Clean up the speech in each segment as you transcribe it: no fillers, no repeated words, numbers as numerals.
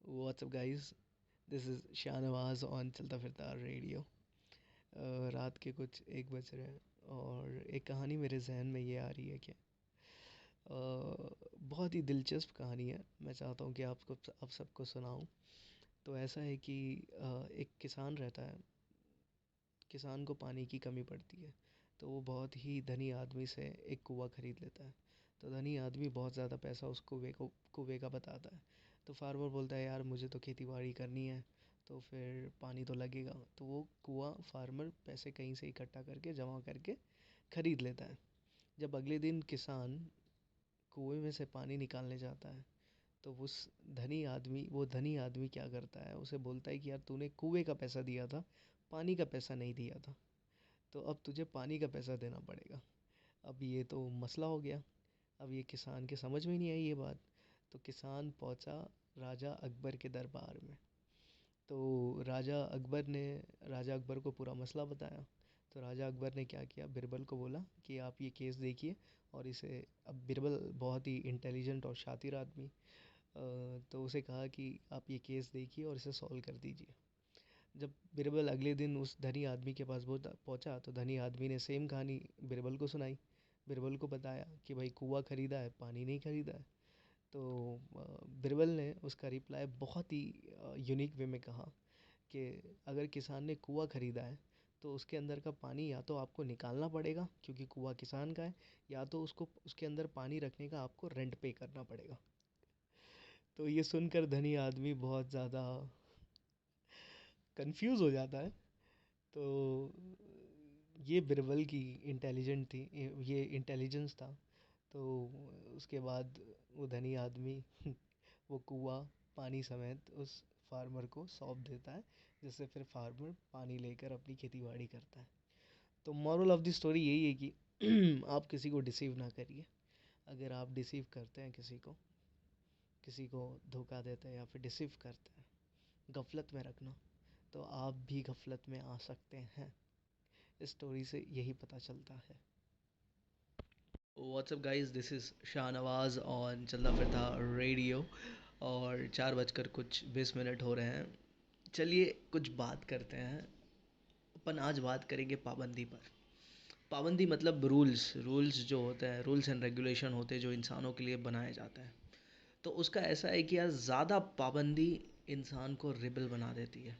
What's up guys? This is Shahnawaz on चलता फिरता radio. रात के कुछ 1 बज रहे हैं और एक कहानी मेरे जहन में ये आ रही है कि बहुत ही दिलचस्प कहानी है। मैं चाहता हूँ कि आपको आप सबको सुनाऊँ। तो ऐसा है कि एक किसान रहता है। किसान को पानी की कमी पड़ती है, तो वो बहुत ही धनी आदमी से एक कुआँ खरीद लेता है। तो धनी आदमी बहुत ज़्यादा पैसा उस कुएँ का बताता है। तो फार्मर बोलता है यार मुझे तो खेती बाड़ी करनी है, तो फिर पानी तो लगेगा। तो वो कुआँ फार्मर पैसे कहीं से इकट्ठा करके जमा करके खरीद लेता है। जब अगले दिन किसान कुएं में से पानी निकालने जाता है, तो वो धनी आदमी क्या करता है, उसे बोलता है कि यार तूने कुएं का पैसा दिया था, पानी का पैसा नहीं दिया था, तो अब तुझे पानी का पैसा देना पड़ेगा। अब ये तो मसला हो गया। अब ये किसान के समझ में नहीं आई ये बात। तो किसान पहुंचा राजा अकबर के दरबार में। तो राजा अकबर को पूरा मसला बताया। तो राजा अकबर ने क्या किया, बिरबल को बोला कि आप ये केस देखिए और इसे। अब बिरबल बहुत ही इंटेलिजेंट और शातिर आदमी, तो उसे कहा कि आप ये केस देखिए और इसे सॉल्व कर दीजिए। जब बिरबल अगले दिन उस धनी आदमी के पास पहुंचा, तो धनी आदमी ने सेम कहानी बिरबल को सुनाई। बिरबल को बताया कि भाई कुआँ खरीदा है, पानी नहीं खरीदा है। तो बिरबल ने उसका रिप्लाई बहुत ही यूनिक वे में कहा कि अगर किसान ने कुआँ खरीदा है, तो उसके अंदर का पानी या तो आपको निकालना पड़ेगा क्योंकि कुआँ किसान का है, या तो उसको उसके अंदर पानी रखने का आपको रेंट पे करना पड़ेगा। तो ये सुनकर धनी आदमी बहुत ज़्यादा कंफ्यूज हो जाता है। तो ये बिरबल की ये इंटेलिजेंस था। तो उसके बाद वो धनी आदमी वो कुआँ पानी समेत उस फार्मर को सौंप देता है, जिससे फिर फार्मर पानी लेकर अपनी खेती बाड़ी करता है। तो मॉरल ऑफ द स्टोरी यही है कि आप किसी को डिसीव ना करिए। अगर आप डिसीव करते हैं किसी को धोखा देते हैं या फिर डिसीव करते हैं, गफलत में रखना, तो आप भी गफलत में आ सकते हैं। इस स्टोरी से यही पता चलता है। WhatsApp guys, this is Shahnawaz on चलता फिरता रेडियो। और 4 बजकर कुछ 20 मिनट हो रहे हैं। चलिए कुछ बात करते हैं। अपन आज बात करेंगे पाबंदी पर। पाबंदी मतलब रूल्स रूल्स जो होते हैं, रूल्स एंड रेगुलेशन होते हैं जो इंसानों के लिए बनाए जाते हैं। तो उसका ऐसा है कि यार ज़्यादा पाबंदी इंसान को रिबल बना देती है।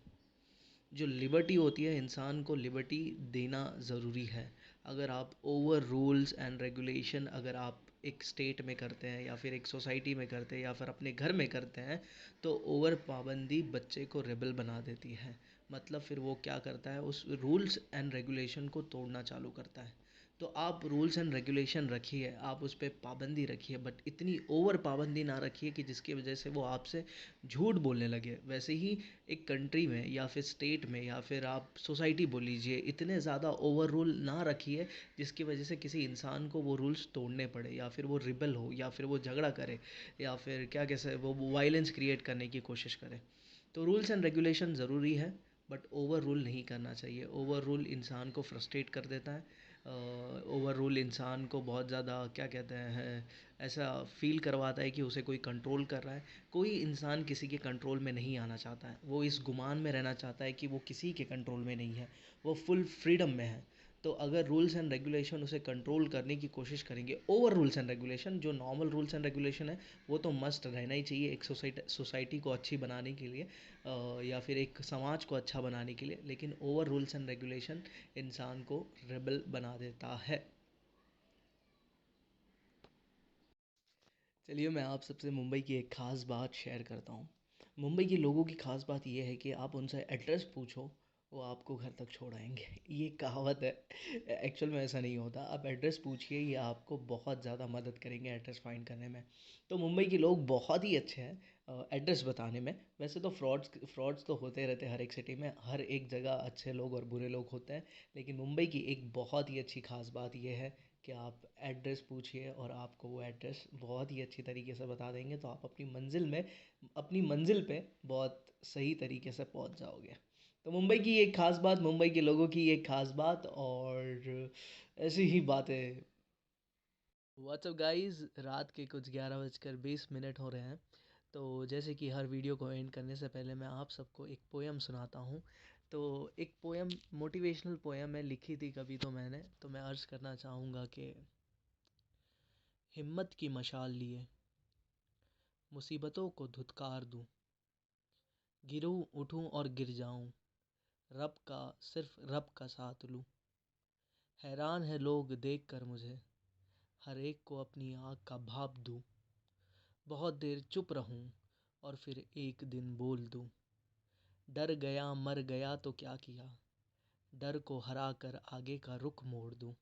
जो लिबर्टी होती है, इंसान को लिबर्टी देना ज़रूरी है। अगर आप ओवर रूल्स एंड रेगुलेशन अगर आप एक स्टेट में करते हैं या फिर एक सोसाइटी में करते हैं या फिर अपने घर में करते हैं, तो ओवर पाबंदी बच्चे को रेबल बना देती है। मतलब फिर वो क्या करता है, उस रूल्स एंड रेगुलेशन को तोड़ना चालू करता है। तो आप रूल्स एंड रेगुलेशन रखिए, आप उस पर पाबंदी रखिए, बट इतनी ओवर पाबंदी ना रखिए कि जिसकी वजह से वो आपसे झूठ बोलने लगे। वैसे ही एक कंट्री में या फिर स्टेट में या फिर आप सोसाइटी बोल लीजिए, इतने ज़्यादा ओवर रूल ना रखिए जिसकी वजह से किसी इंसान को वो रूल्स तोड़ने पड़े, या फिर वो रिबल हो, या फिर वो झगड़ा करे, या फिर क्या कैसे वो वायलेंस क्रिएट करने की कोशिश करे। तो रूल्स एंड रेगुलेशन ज़रूरी है, बट ओवर रूल नहीं करना चाहिए। ओवर रूल इंसान को फ्रस्ट्रेट कर देता है। ओवर रूल इंसान को बहुत ज़्यादा क्या कहते हैं, ऐसा फील करवाता है कि उसे कोई कंट्रोल कर रहा है। कोई इंसान किसी के कंट्रोल में नहीं आना चाहता है, वो इस गुमान में रहना चाहता है कि वो किसी के कंट्रोल में नहीं है, वो फुल फ्रीडम में है। तो अगर रूल्स एंड रेगुलेशन उसे कंट्रोल करने की कोशिश करेंगे, ओवर रूल्स एंड रेगुलेशन, जो नॉर्मल रूल्स एंड रेगुलेशन है वो तो मस्ट रहना ही चाहिए एक सोसाइटी को अच्छी बनाने के लिए, या फिर एक समाज को अच्छा बनाने के लिए। लेकिन ओवर रूल्स एंड रेगुलेशन इंसान को रेबल बना देता है। चलिए मैं आप सबसे मुंबई की एक ख़ास बात शेयर करता हूँ। मुंबई के लोगों की ख़ास बात ये है कि आप उनसे एड्रेस पूछो, वो आपको घर तक छोड़ आएंगे। ये कहावत है। एक्चुअल में ऐसा नहीं होता। आप एड्रेस पूछिए, ये आपको बहुत ज़्यादा मदद करेंगे एड्रेस फाइंड करने में। तो मुंबई के लोग बहुत ही अच्छे हैं एड्रेस बताने में। वैसे तो फ्रॉड्स तो होते रहते हैं हर एक सिटी में, हर एक जगह अच्छे लोग और बुरे लोग होते हैं। लेकिन मुंबई की एक बहुत ही अच्छी ख़ास बात यह है कि आप एड्रेस पूछिए और आपको वो एड्रेस बहुत ही अच्छी तरीके से बता देंगे, तो आप अपनी मंजिल पे बहुत सही तरीके से पहुंच जाओगे। तो मुंबई की एक ख़ास बात, मुंबई के लोगों की एक ख़ास बात, और ऐसी ही बातें। व्हाट्सअप गाइस, रात के कुछ 11 बजकर 20 मिनट हो रहे हैं। तो जैसे कि हर वीडियो को एंड करने से पहले मैं आप सबको एक पोएम सुनाता हूँ। तो एक पोएम, मोटिवेशनल पोएम है, लिखी थी कभी तो मैंने, तो मैं अर्ज़ करना चाहूँगा कि हिम्मत की मशाल लिए मुसीबतों को धुतकार दूँ, गिरूँ उठूँ और गिर जाऊँ, रब का सिर्फ रब का साथ लूँ। हैरान है लोग देख कर मुझे, हर एक को अपनी आँख का भाप दूँ। बहुत देर चुप रहूं और फिर एक दिन बोल दूं, डर गया मर गया तो क्या किया, डर को हरा कर आगे का रुख मोड़ दूं।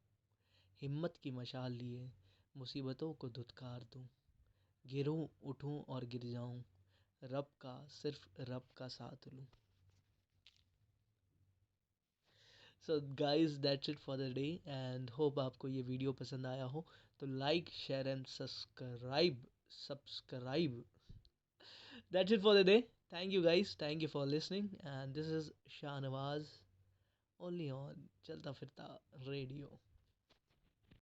हिम्मत की मशाल लिए मुसीबतों को धुतकार दूं, गिरूं उठूं और गिर जाऊं, रब का सिर्फ रब का साथ लूं। So guys, that's it for the day and hope आपको ये वीडियो पसंद आया हो। तो like share and subscribe. That's it for the day. Thank you guys. Thank you for listening. And this is Shahnawaz only on Chalta Firta Radio.